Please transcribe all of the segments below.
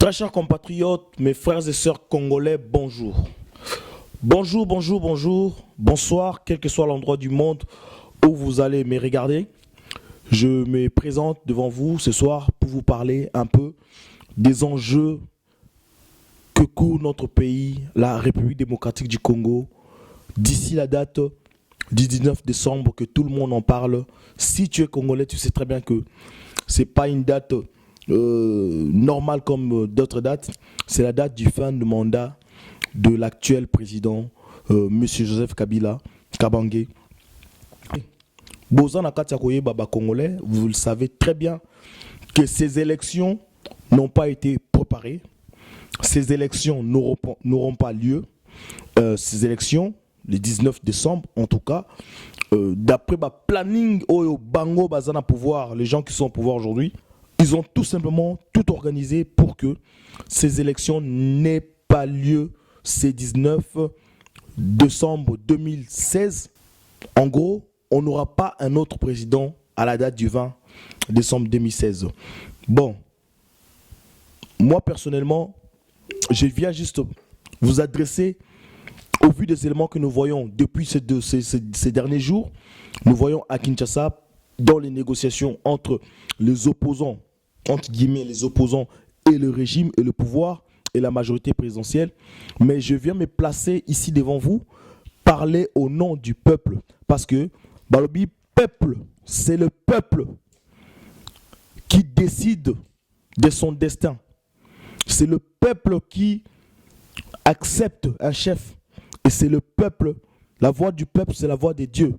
Très chers compatriotes, mes frères et sœurs congolais, bonjour. Bonjour, bonjour, bonjour, bonsoir, quel que soit l'endroit du monde où vous allez me regarder. Je me présente devant vous ce soir pour vous parler un peu des enjeux que court notre pays, la République démocratique du Congo, d'ici la date du 19 décembre, que tout le monde en parle. Si tu es congolais, tu sais très bien que ce n'est pas une date normale comme d'autres dates. C'est la date du fin de mandat de l'actuel président, M. Joseph Kabila Kabange. Bozan Akatiakoye Baba Congolais, vous le savez très bien que ces élections n'ont pas été préparées. Ces élections n'auront pas lieu. Ces élections, le 19 décembre en tout cas, d'après le planning au Bango Bazana pouvoir, les gens qui sont au pouvoir aujourd'hui, ils ont tout simplement tout organisé pour que ces élections n'aient pas lieu ce 19 décembre 2016. En gros, on n'aura pas un autre président à la date du 20 décembre 2016. Bon, moi personnellement, je viens juste vous adresser, au vu des éléments que nous voyons depuis ces derniers jours, nous voyons à Kinshasa, dans les négociations entre les opposants, entre guillemets les opposants et le régime et le pouvoir et la majorité présidentielle, mais je viens me placer ici devant vous, parler au nom du peuple, parce que Balobi, peuple, c'est le peuple qui décide de son destin. C'est le peuple qui accepte un chef. Et c'est le peuple, la voix du peuple, c'est la voix des dieux.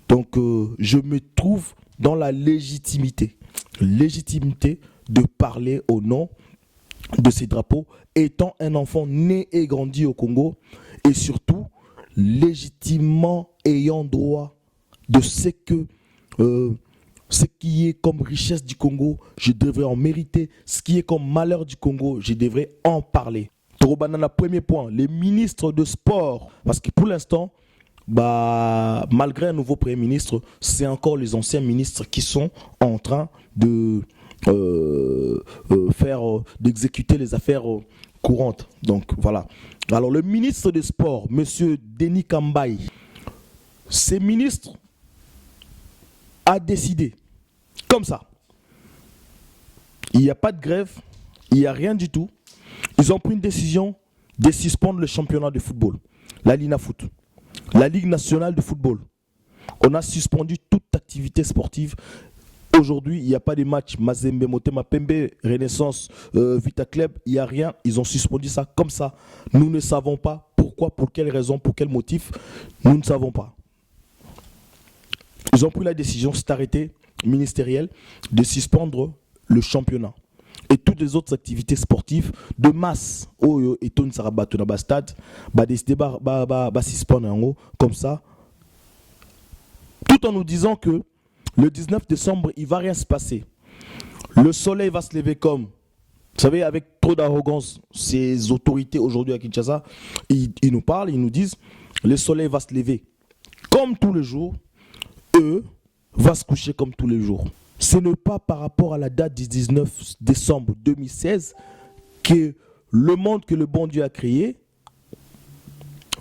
Donc je me trouve dans la légitimité de parler au nom de ces drapeaux, étant un enfant né et grandi au Congo, et surtout légitimement ayant droit de ce qui est comme richesse du Congo, je devrais en mériter. Ce qui est comme malheur du Congo, je devrais en parler. Torobanana, premier point, les ministres de sport. Parce que pour l'instant, malgré un nouveau Premier ministre, c'est encore les anciens ministres qui sont en train de d'exécuter les affaires courantes. Donc voilà. Alors le ministre des Sports, M. Denis Kambaye, ces ministres a décidé, comme ça, il n'y a pas de grève, il n'y a rien du tout. Ils ont pris une décision de suspendre le championnat de football, la Lina Foot, la Ligue nationale de football. On a suspendu toute activité sportive. Aujourd'hui, il n'y a pas de match Mazembe, Motema Pembe, Renaissance, Vita Club, il n'y a rien. Ils ont suspendu ça comme ça. Nous ne savons pas pourquoi, pour quelle raison, pour quel motif. Nous ne savons pas. Ils ont pris la décision, cet arrêté ministériel, de suspendre le championnat et toutes les autres activités sportives de masse. Et tout ne sera battu dans le stade, décider de suspendre comme ça, tout en nous disant que le 19 décembre, il ne va rien se passer. Le soleil va se lever comme, vous savez, avec trop d'arrogance, ces autorités aujourd'hui à Kinshasa, ils nous parlent, ils nous disent, le soleil va se lever comme tous les jours, eux, va se coucher comme tous les jours. Ce n'est pas par rapport à la date du 19 décembre 2016 que le monde que le bon Dieu a créé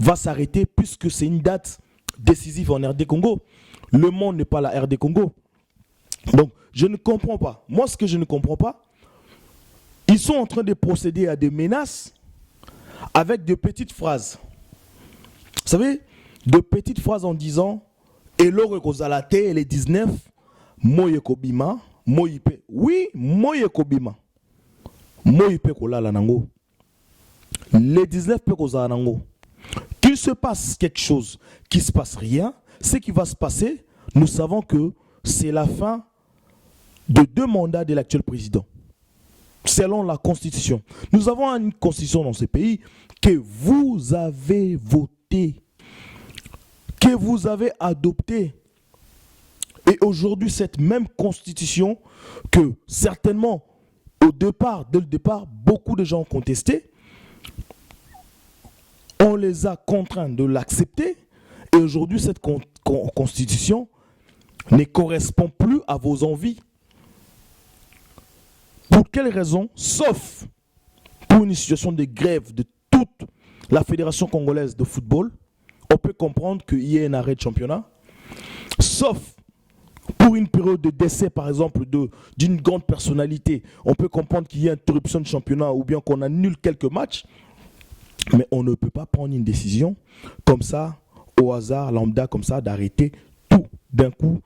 va s'arrêter, puisque c'est une date décisive en RD Congo. Le monde n'est pas la RD Congo. Donc, je ne comprends pas. Moi, ce que je ne comprends pas, ils sont en train de procéder à des menaces avec de petites phrases. Vous savez, de petites phrases en disant Elo Kozalate, les 19, Moye Kobima, Moyipe. Oui, Moye Kobima. Moyipe Kolala Nango. Les 19 pe Kozala Nango. Qu'il se passe quelque chose, qu'il ne se passe rien, ce qui va se passer, nous savons que c'est la fin de 2 mandats de l'actuel président. Selon la Constitution. Nous avons une Constitution dans ce pays que vous avez votée, que vous avez adoptée. Et aujourd'hui, cette même Constitution que certainement, dès le départ, beaucoup de gens ont contesté, on les a contraints de l'accepter. Et aujourd'hui, cette Constitution ne correspond plus à vos envies. Pour quelle raison? Sauf pour une situation de grève de toute la Fédération congolaise de football, on peut comprendre qu'il y ait un arrêt de championnat, sauf pour une période de décès, par exemple, d'une grande personnalité, on peut comprendre qu'il y ait interruption de championnat ou bien qu'on annule quelques matchs, mais on ne peut pas prendre une décision comme ça, au hasard, lambda, comme ça, d'arrêter tout d'un coup,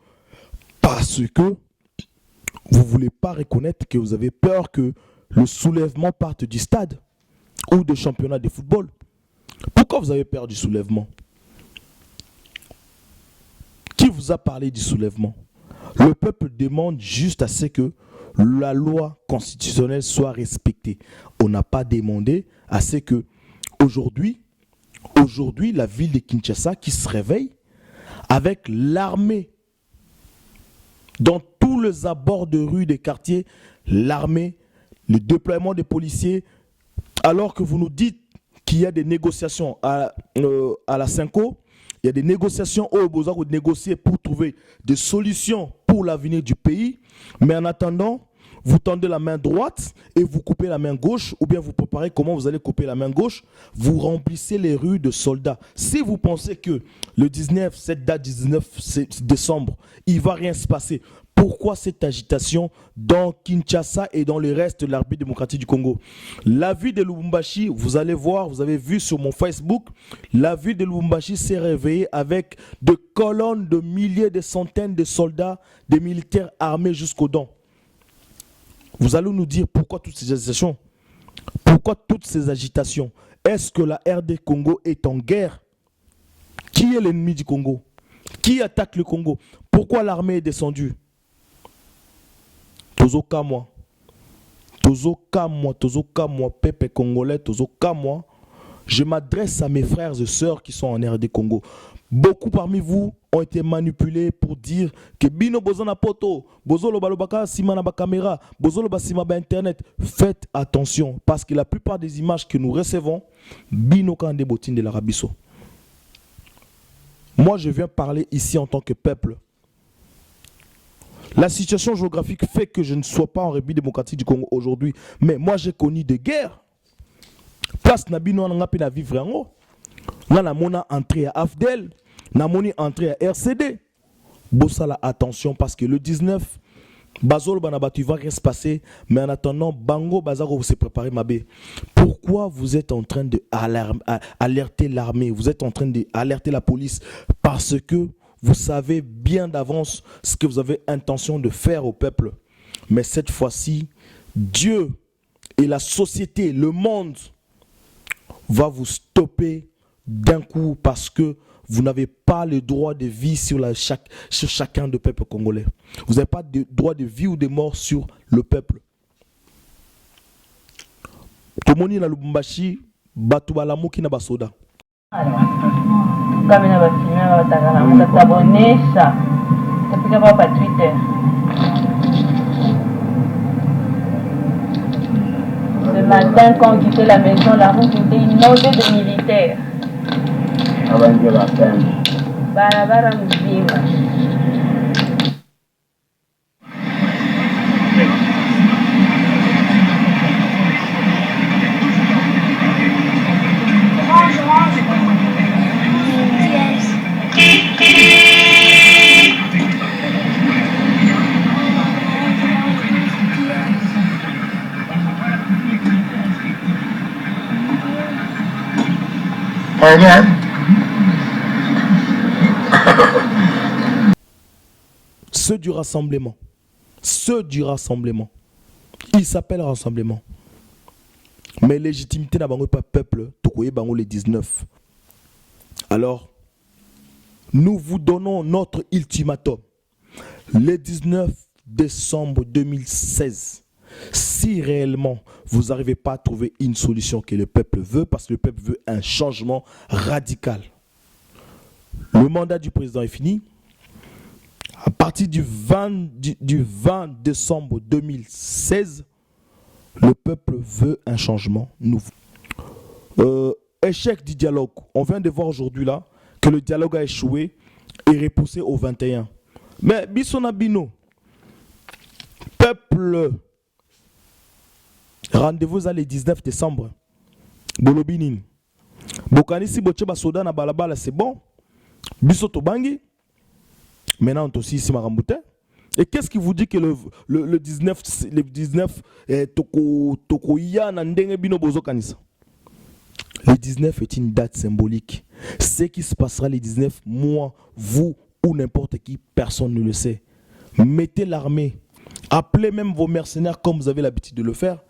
parce que vous ne voulez pas reconnaître que vous avez peur que le soulèvement parte du stade ou du championnat de football. Pourquoi vous avez peur du soulèvement? Qui vous a parlé du soulèvement? Le peuple demande juste à ce que la loi constitutionnelle soit respectée. On n'a pas demandé à ce que aujourd'hui, la ville de Kinshasa qui se réveille avec l'armée dans tous les abords de rue des quartiers, l'armée, le déploiement des policiers, alors que vous nous dites qu'il y a des négociations à la Cinco, il y a des négociations où vous avez négocier pour trouver des solutions pour l'avenir du pays, mais en attendant, vous tendez la main droite et vous coupez la main gauche, ou bien vous préparez comment vous allez couper la main gauche, vous remplissez les rues de soldats. Si vous pensez que le 19, cette date 19 décembre, il ne va rien se passer, pourquoi cette agitation dans Kinshasa et dans le reste de la République démocratique du Congo? La ville de Lubumbashi, vous allez voir, vous avez vu sur mon Facebook, la ville de Lubumbashi s'est réveillée avec de colonnes de milliers, de centaines de soldats, des militaires armés jusqu'aux dents. Vous allez nous dire pourquoi toutes ces agitations? Pourquoi toutes ces agitations? Est-ce que la RD Congo est en guerre? Qui est l'ennemi du Congo? Qui attaque le Congo? Pourquoi l'armée est descendue? Tozoka moi, peuple congolais, moi. Je m'adresse à mes frères et sœurs qui sont en RD Congo. Beaucoup parmi vous ont été manipulés pour dire que Bino Bozana Poto, Bozolo Balobaka, Simana Bakamera, Bozolo Basima ba Internet. Faites attention parce que la plupart des images que nous recevons, Bino Kande Botine de l'Arabiso. Moi, je viens parler ici en tant que peuple. La situation géographique fait que je ne sois pas en République démocratique du Congo aujourd'hui, mais moi j'ai connu des guerres. Place Nabino n'a pas vivre en haut. Là, mona entré à AFDEL, na moni entré à RCD. Bossala attention parce que le 19, Bazol Banabatu va rien se passer, mais en attendant, Bango Bazaro vous s'est préparé Mabé. Pourquoi vous êtes en train de alerter l'armée? Vous êtes en train d'alerter la police parce que vous savez bien d'avance ce que vous avez intention de faire au peuple. Mais cette fois-ci, Dieu et la société, le monde, va vous stopper d'un coup parce que vous n'avez pas le droit de vie sur chacun des peuples congolais. Vous n'avez pas de droit de vie ou de mort sur le peuple. Tomoni na Lubumbashi, batu balamuki na basoda. Ce matin, quand on quittait la maison, la route était inondée de militaires. Barabara mzima. Ceux du rassemblement. Il s'appelle rassemblement. Mais légitimité n'a pas peuple, tokoye bango les 19. Alors, nous vous donnons notre ultimatum. Le 19 décembre 2016. Si réellement vous n'arrivez pas à trouver une solution que le peuple veut, parce que le peuple veut un changement radical. Le mandat du président est fini. À partir du 20 décembre 2016, le peuple veut un changement nouveau. Échec du dialogue. On vient de voir aujourd'hui là que le dialogue a échoué et repoussé au 21. Mais Bissona Bino, peuple Rendez-vous le 19 décembre. Bolobinin. Bokanisi boche ba soda na balabala, c'est bon. Biso tobangi. Maintenant, on aussi ici Maramboutin. Et qu'est-ce qui vous dit que le 19, Tokoya Nandenge Bino Bozo Kanisa? Le 19 est une date symbolique. Ce qui se passera le 19, moi, vous ou n'importe qui, personne ne le sait. Mettez l'armée. Appelez même vos mercenaires comme vous avez l'habitude de le faire.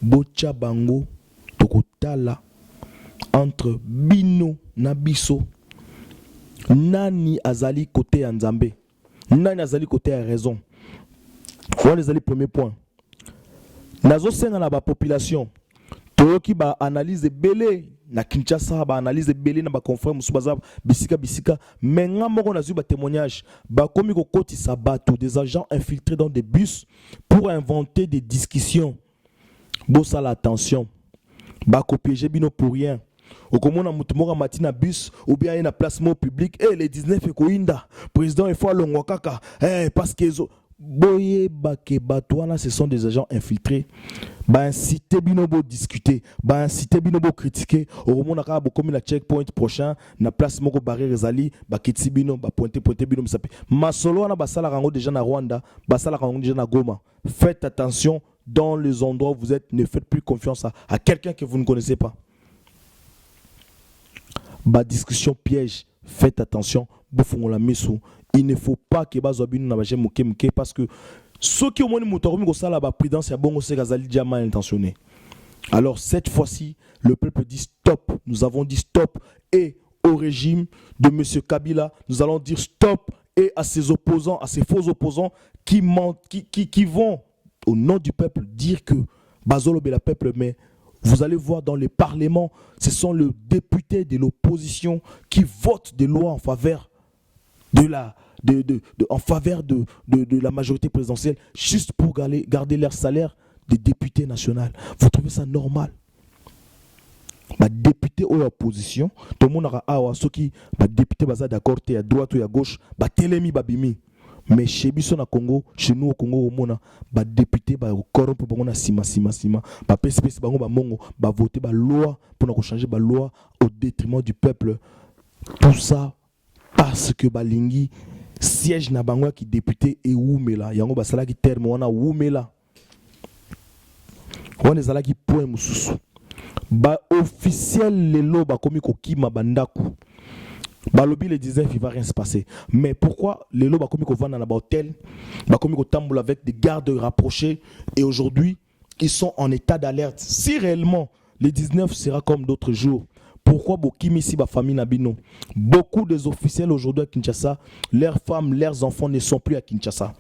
Bocha Bango, Tokotala, entre Bino Nabiso, Nani Azali côté Nzambe. Nani Azali côté a raison. Voilà les premier point. Nazo senga na ba population. Toyoki ba analyse belé na Kinshasa, ba analyse belé na ba confrère musubaza bisika menga moko na ba témoignage ba komi ko koti sabato des agents infiltrés dans des bus pour inventer des discussions. Bossa l'attention. Ba copier bino pour rien. Okomona mutumora matina bus ou bien na placement public et les 19 ekoinda président il faut longwa kaka parce que boye bake batwana ce sont des agents infiltrés ba inciter binobo discuter ba inciter binobo critiquer okomona ka bokomi la checkpoint prochain na place moko barrière ezali ba kitsi bino ba pointer bino misape masolo na basala rango déjà na Rwanda basala rango déjà na Goma. Faites attention dans les endroits où vous êtes, ne faites plus confiance à quelqu'un que vous ne connaissez pas. Ba discussion piège, faites attention, il ne faut pas que bazobinu na baje moke parce que ceux qui ont moni mutoromi ko sala ba prudence ya bongo c'est gazali déjà mal intentionné. Alors cette fois-ci, le peuple dit stop. Nous avons dit stop et au régime de monsieur Kabila, nous allons dire stop et à ses opposants, à ses faux opposants qui mentent, qui vont au nom du peuple dire que Bazolo be la peuple, mais vous allez voir dans les parlements, ce sont les députés de l'opposition qui votent des lois en faveur en faveur de la majorité présidentielle, juste pour garder leur salaire de député national. Vous trouvez ça normal? Bah, député ou l'opposition, tout le monde a ceux qui député baza d'accord, à droite ou à gauche, bah telemi babimi. Mais chez Bisson à Congo, chez nous au Congo, au Mona, bah député, bah corrompu, bah on a sima, bah PSPC, bah on va mongo, bah voter, bah loi pour nous changer, bah loi au détriment du peuple. Tout ça parce que bah lingi siège na bangwa qui député et oumela, yango bah sala qui terme on a oumela. On est ala qui point mususu. Bah officiel lelo bah komi kokima bandaku. Balobi le 19 il va rien se passer. Mais pourquoi les lots comme ils vont dans l'hôtel, comme ils tamboulent avec des gardes rapprochés et aujourd'hui ils sont en état d'alerte. Si réellement le 19 sera comme d'autres jours, pourquoi Bokimi si ba famille Nabino? Beaucoup des officiels aujourd'hui à Kinshasa, leurs femmes, leurs enfants ne sont plus à Kinshasa.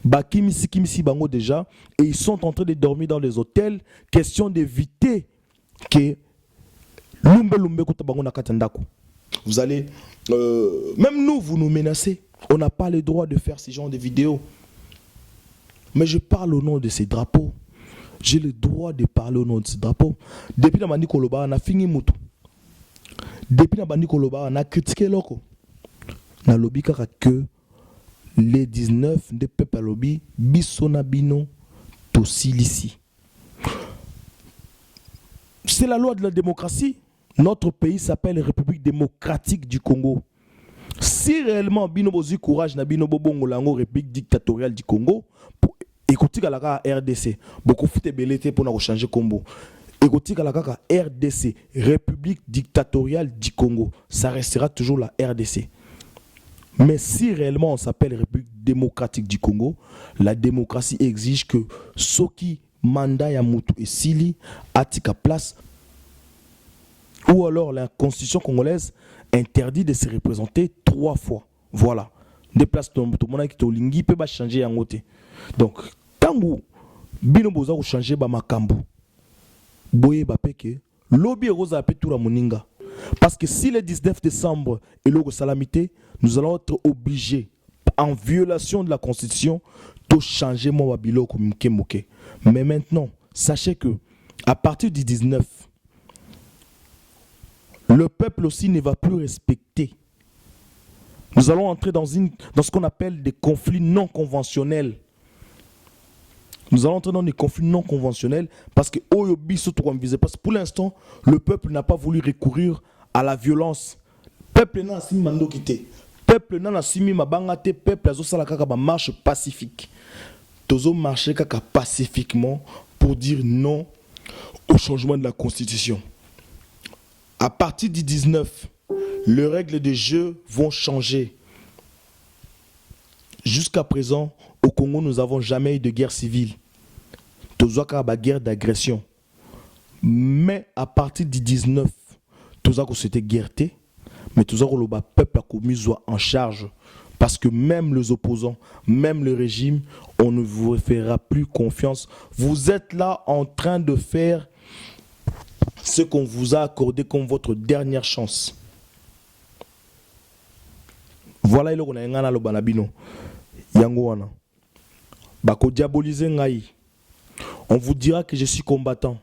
Bakimi si bango déjà et ils sont en train de dormir dans les hôtels. Question d'éviter que lumbe kuta bango nakatandako. Vous allez, même nous, vous nous menacez. On n'a pas le droit de faire ce genre de vidéos. Mais je parle au nom de ces drapeaux. J'ai le droit de parler au nom de ces drapeaux. Depuis la Bandi Koloba, on a fini Moutou. Depuis la Bandi Koloba, on a critiqué Loko. On a lobby que les 19 de peuple lobby, Bissonabino, Tossilisi. C'est la loi de la démocratie. Notre pays s'appelle République démocratique du Congo. Si réellement Binobozi courage na Binobo Bongo Lango République dictatoriale du Congo, écoutez la RDC, beaucoup fouté belete pour nous changer Congo. Écoutez la RDC, République dictatoriale du Congo, ça restera toujours la RDC. Mais si réellement on s'appelle République démocratique du Congo, la démocratie exige que Soki Manda Yamutu et Sili atika place. Ou alors la constitution congolaise interdit de se représenter 3 fois. Voilà. Des places tout le monde qui tolingi peut pas changer en côté. Donc tant que bino boza ou changer ba makambu. Boye ba peke lobby rosa pe tout la moninga. Parce que si le 19 décembre est le salamité, nous allons être obligés en violation de la constitution de changer mon babilo comme kemoke. Mais maintenant, sachez que à partir du 19 le peuple aussi ne va plus respecter. Nous allons entrer dans ce qu'on appelle des conflits non conventionnels. Nous allons entrer dans des conflits non conventionnels parce que parce que pour l'instant, le peuple n'a pas voulu recourir à la violence. Peuple n'a pas mando quitté. Peuple n'a pas mabangate. Peuple a zosala kaka ba marche pacifique. Tozo marcher kaka pacifiquement pour dire non au changement de la constitution. À partir du 19, les règles de jeu vont changer. Jusqu'à présent, au Congo, nous n'avons jamais eu de guerre civile. Tozoaka ba guerre d'agression. Mais à partir du 19, Tozako c'était guerreté, mais Tozako le peuple a mis en charge. Parce que même les opposants, même le régime, on ne vous fera plus confiance. Vous êtes là en train de faire ce qu'on vous a accordé comme votre dernière chance. Voilà le qu'on a ngana lo banabino. Yango wana. Bako diaboliser ngai. On vous dira que je suis combattant.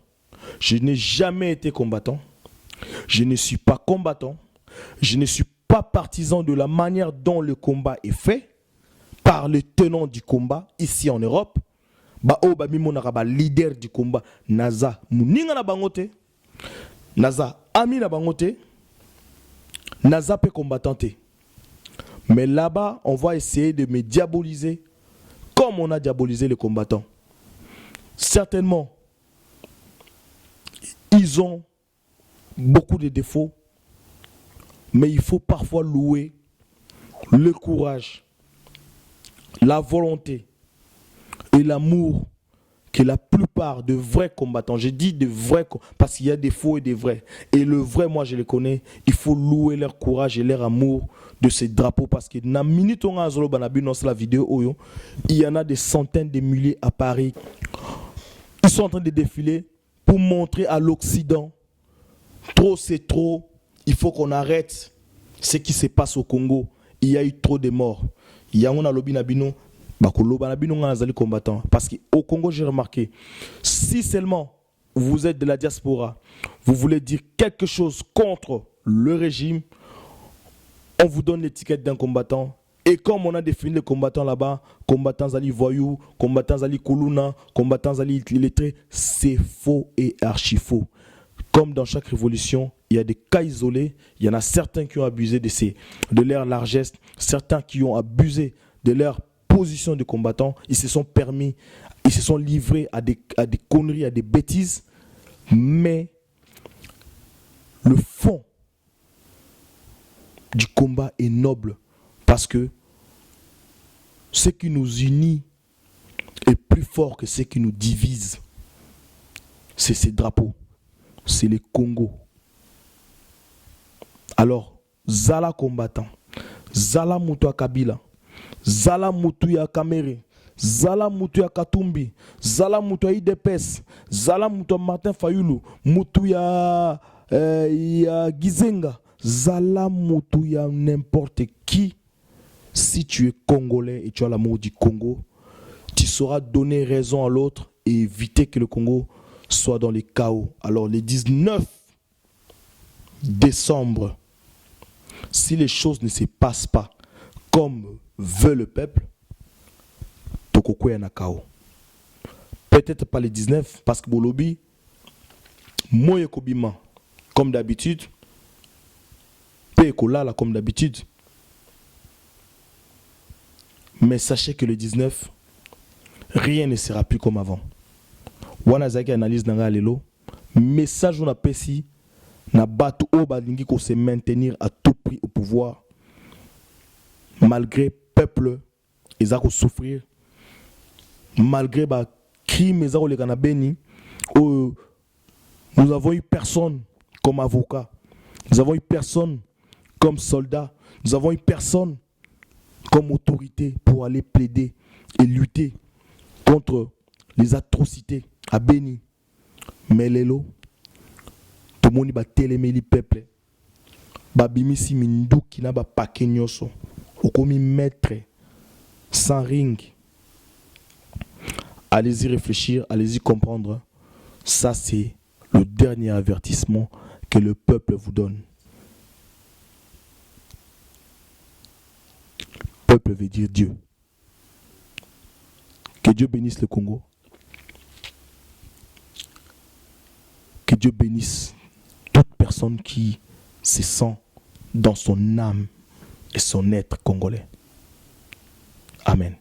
Je n'ai jamais été combattant. Je ne suis pas combattant. Je ne suis pas partisan de la manière dont le combat est fait par les tenants du combat ici en Europe. Leader du combat, Naza Muninga na bangote, Naza Ami na bangote, Naza peut combattanté. Mais là-bas, on va essayer de me diaboliser comme on a diabolisé les combattants. Certainement, ils ont beaucoup de défauts, mais il faut parfois louer le courage, la volonté et l'amour que la plupart de vrais combattants, je dis de vrais, parce qu'il y a des faux et des vrais, et le vrai, moi je les connais, il faut louer leur courage et leur amour de ces drapeaux, parce que dans minute on a la vidéo, il y en a des centaines de milliers à Paris. Ils sont en train de défiler pour montrer à l'Occident, trop c'est trop, il faut qu'on arrête ce qui se passe au Congo. Il y a eu trop de morts. Il y a un lobby nabino, combattant. Parce qu'au Congo, j'ai remarqué, si seulement vous êtes de la diaspora, vous voulez dire quelque chose contre le régime, on vous donne l'étiquette d'un combattant. Et comme on a défini les combattants là-bas, combattants Zali voyous, combattants Zali Koulouna, combattants Zali illettrés, c'est faux et archi faux. Comme dans chaque révolution, il y a des cas isolés. Il y en a certains qui ont abusé de leur largesse, certains qui ont abusé de leur position de combattant. Ils se sont permis, ils se sont livrés à des conneries, à des bêtises. Mais le fond du combat est noble parce que ce qui nous unit est plus fort que ce qui nous divise. C'est ces drapeaux. C'est les Congo. Alors, Zala combattant, Zala Moutoua Kabila, Zala Moutouya Kamere, Zala Moutouya Katumbi, Zala Moutouya IDPS, Zala Moutouya Martin Fayoulou, Moutouya Gizenga, Zala Moutouya n'importe qui. Si tu es Congolais et tu as l'amour du Congo, tu sauras donner raison à l'autre et éviter que le Congo soit dans les chaos. Alors le 19 décembre, si les choses ne se passent pas comme veut le peuple, Tokoko yana chaos. Peut-être pas le 19 parce que Bolobi, Moye Kobima, comme d'habitude, Pekolala comme d'habitude. Mais sachez que le 19, rien ne sera plus comme avant. Wanazaki analyse nanga lelo message on a pesi na batu o balingi ko se maintenir à tout prix au pouvoir malgré peuple ezako souffrir malgré ba crime ezako le kana beni. Nous avons eu personne comme avocat, nous avons eu personne comme soldat, nous avons eu personne comme autorité pour aller plaider et lutter contre les atrocités à Beni. Mais lelo, tout le monde va télémer le peuple. Babimisi minduki na ba pakenyoso. Okomi maître sans ring. Allez-y réfléchir, allez-y comprendre. Ça c'est le dernier avertissement que le peuple vous donne. Peuple veut dire Dieu. Que Dieu bénisse le Congo. Dieu bénisse toute personne qui se sent dans son âme et son être congolais. Amen.